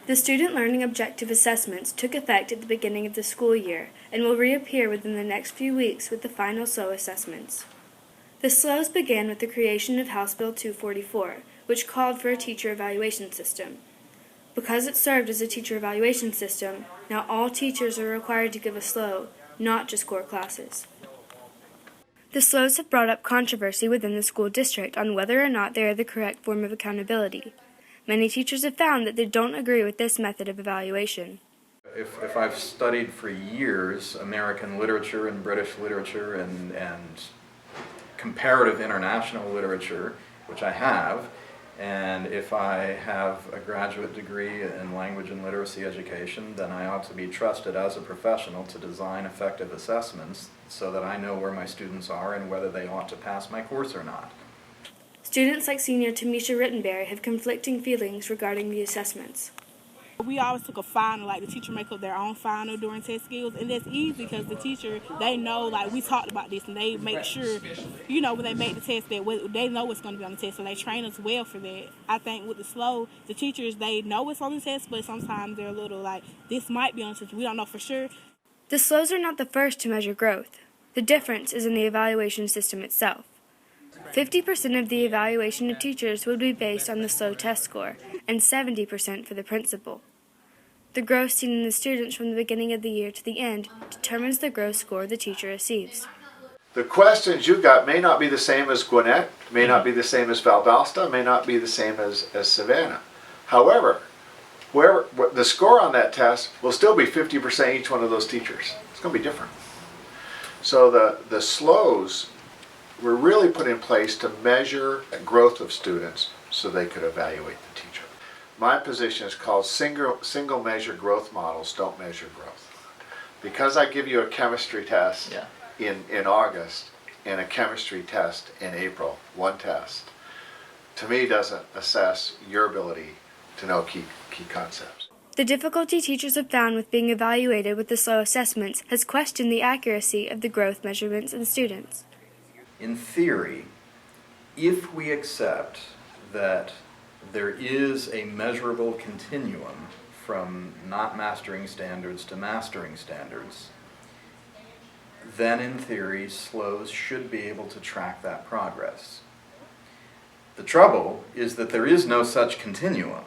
The Student Learning Objective Assessments took effect at the beginning of the school year and will reappear within the next few weeks with the final SLO assessments. The SLOs began with the creation of House Bill 244, which called for a teacher evaluation system. Because it served as a teacher evaluation system, now all teachers are required to give a SLO, not just core classes. The SLOs have brought up controversy within the school district on whether or not they are the correct form of accountability. Many teachers have found that they don't agree with this method of evaluation. If I've studied for years American literature and British literature and comparative international literature, which I have, and if I have a graduate degree in language and literacy education, then I ought to be trusted as a professional to design effective assessments so that I know where my students are and whether they ought to pass my course or not. Students like senior Tamisha Rittenberry have conflicting feelings regarding the assessments. We always took a final, like the teacher make up their own final during test skills, and that's easy because the teacher, they know, like we talked about this, and they make sure, you know, when they make the test, that they know what's going to be on the test, so they train us well for that. I think with the SLO, the teachers, they know what's on the test, but sometimes they're a little like, this might be on the test, we don't know for sure. The SLOs are not the first to measure growth. The difference is in the evaluation system itself. 50% of the evaluation of teachers would be based on the SLO test score, and 70% for the principal. The growth seen in the students from the beginning of the year to the end determines the growth score the teacher receives. The questions you got may not be the same as Gwinnett, may not be the same as Valdosta, may not be the same as Savannah. However, where the score on that test will still be 50% each one of those teachers. It's going to be different. So the SLOs were really put in place to measure the growth of students so they could evaluate the teacher. My position is called single measure growth models don't measure growth. Because I give you a chemistry test in August and a chemistry test in April, one test, to me doesn't assess your ability to know key concepts. The difficulty teachers have found with being evaluated with the SLO assessments has questioned the accuracy of the growth measurements in students. In theory, if we accept that there is a measurable continuum from not mastering standards to mastering standards, then in theory SLOs should be able to track that progress. The trouble is that there is no such continuum.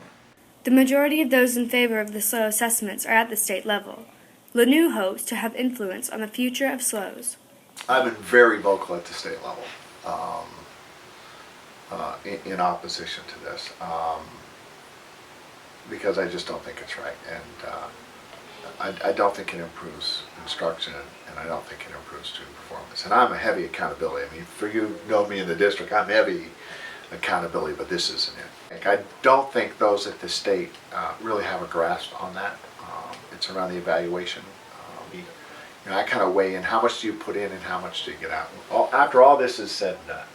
The majority of those in favor of the SLO assessments are at the state level. Lanu hopes to have influence on the future of SLOs. I've been very vocal at the state level in opposition to this because I just don't think it's right, and I don't think it improves instruction, and I don't think it improves student performance. And I'm a heavy accountability. I mean, for you know me in the district, I'm heavy accountability, but this isn't it. I don't think those at the state really have a grasp on that. It's around the evaluation. You know, I kind of weigh in how much do you put in and how much do you get out. After all this is said and done,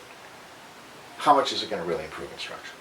how much is it going to really improve instruction?